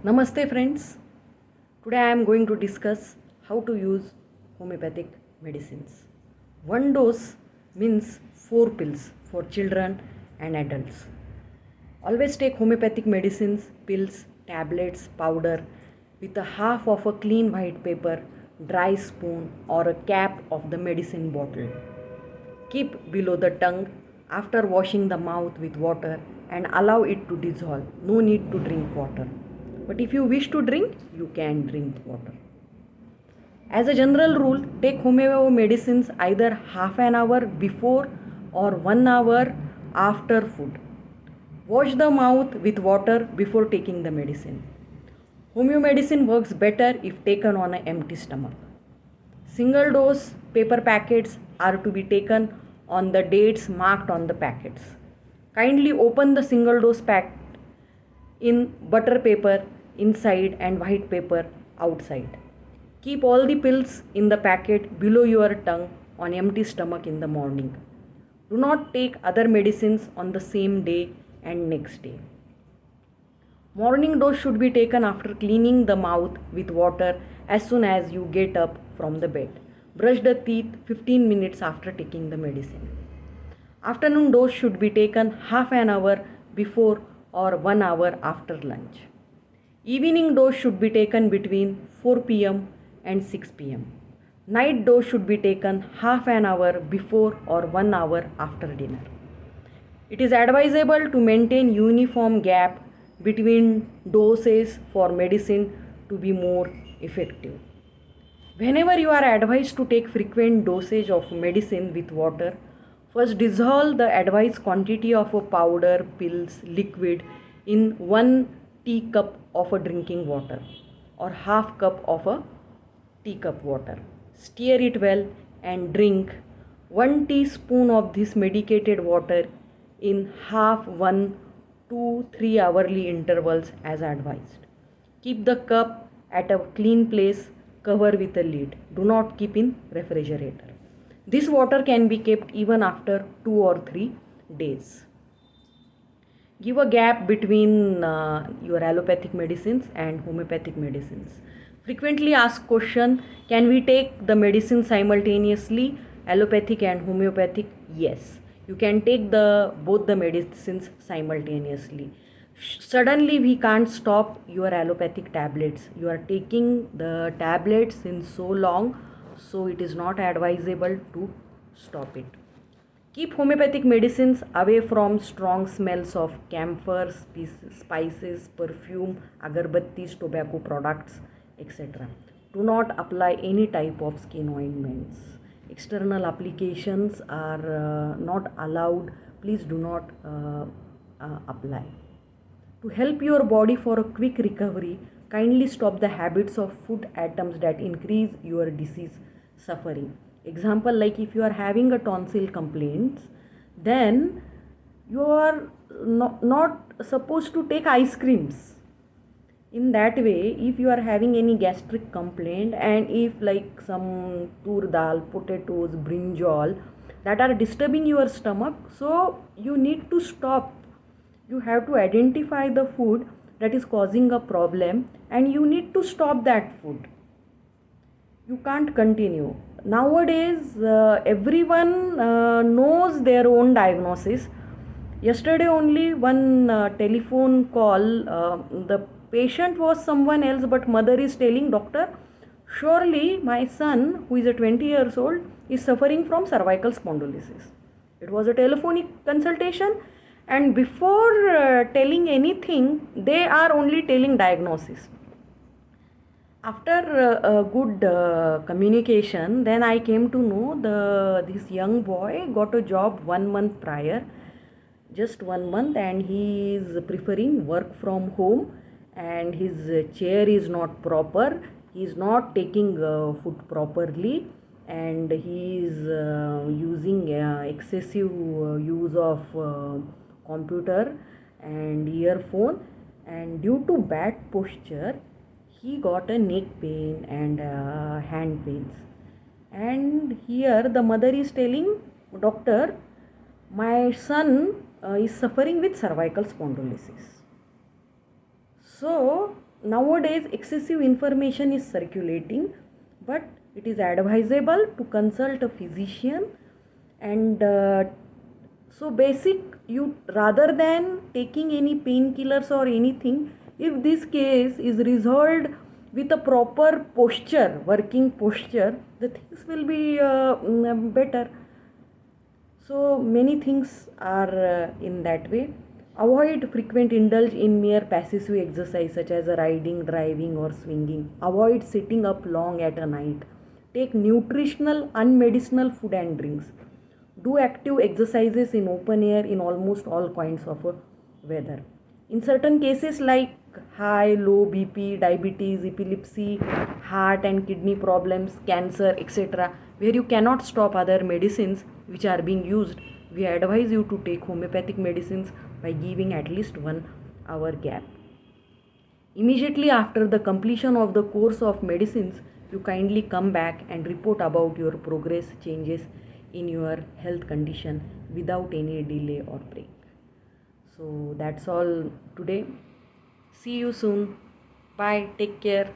Namaste friends. Today I am going to discuss how to use homeopathic medicines. One dose means 4 pills for children and adults. Always take homeopathic medicines, pills, tablets, powder with a half of a clean white paper, dry spoon or a cap of the medicine bottle. Keep below the tongue after washing the mouth with water and allow it to dissolve. No need to drink water. But if you wish to drink, you can drink water. As a general rule, take homeopathic medicines either half an hour before or 1 hour after food. Wash the mouth with water before taking the medicine. Homeo medicine works better if taken on an empty stomach. Single dose paper packets are to be taken on the dates marked on the packets. Kindly open the single dose pack in butter paper inside and white paper outside. Keep all the pills in the packet below your tongue on empty stomach in the morning. Do not take other medicines on the same day and next day. Morning dose should be taken after cleaning the mouth with water as soon as you get up from the bed. Brush the teeth 15 minutes after taking the medicine. Afternoon dose should be taken half an hour before or 1 hour after lunch. Evening dose should be taken between 4 pm and 6 pm. Night dose should be taken half an hour before or 1 hour after dinner. It is advisable to maintain uniform gap between doses for medicine to be more effective. Whenever you are advised to take frequent dosage of medicine with water, first dissolve the advised quantity of a powder, pills, liquid in 1 teacup of a drinking water or half cup of a teacup water. Stir it well and drink 1 teaspoon of this medicated water in half 1 to 3 hourly intervals as advised. Keep the cup at a clean place, cover with a lid. Do not keep in refrigerator. This water can be kept even after 2 or 3 days. Give a gap between your allopathic medicines and homeopathic medicines. Frequently asked question, can we take the medicine simultaneously, allopathic and homeopathic? Yes, you can take both the medicines simultaneously. Suddenly we can't stop your allopathic tablets. You are taking the tablets since so long, so it is not advisable to stop it. Keep homeopathic medicines away from strong smells of camphor, spices, perfume, agarbattis, tobacco products, etc. Do not apply any type of skin ointments. External applications are not allowed. Please do not apply. To help your body for a quick recovery, kindly stop the habits of food items that increase your disease suffering. Example, like if you are having a tonsil complaints, then you are not supposed to take ice creams. In that way, if you are having any gastric complaint and if like some tur dal, potatoes, brinjal that are disturbing your stomach, so you need to stop. You have to identify the food that is causing a problem and you need to stop that food. You can't continue. Nowadays, everyone knows their own diagnosis. Yesterday only one telephone call, the patient was someone else, but mother is telling doctor, surely my son who is a 20 years old is suffering from cervical spondylosis. It was a telephonic consultation, and before telling anything, they are only telling diagnosis. After a good communication, then I came to know this young boy got a job 1 month prior, just 1 month, and he is preferring work from home, and his chair is not proper. He is not taking food properly, and he is using excessive use of computer and earphone, and due to bad posture he got a neck pain and hand pains. And here the mother is telling doctor, my son is suffering with cervical spondylosis. So nowadays excessive information is circulating, but it is advisable to consult a physician. And so basic, you rather than taking any painkillers or anything, if this case is resolved with a proper posture, working posture, the things will be better. So many things are in that way. Avoid frequent indulge in mere passive exercise such as riding, driving or swinging. Avoid sitting up long at a night. Take nutritional unmedicinal food and drinks. Do active exercises in open air in almost all kinds of weather. In certain cases like high, low BP, diabetes, epilepsy, heart and kidney problems, cancer, etc., where you cannot stop other medicines which are being used, we advise you to take homeopathic medicines by giving at least 1 hour gap. Immediately after the completion of the course of medicines, you kindly come back and report about your progress changes in your health condition without any delay or break. So that's all today. See you soon. Bye. Take care.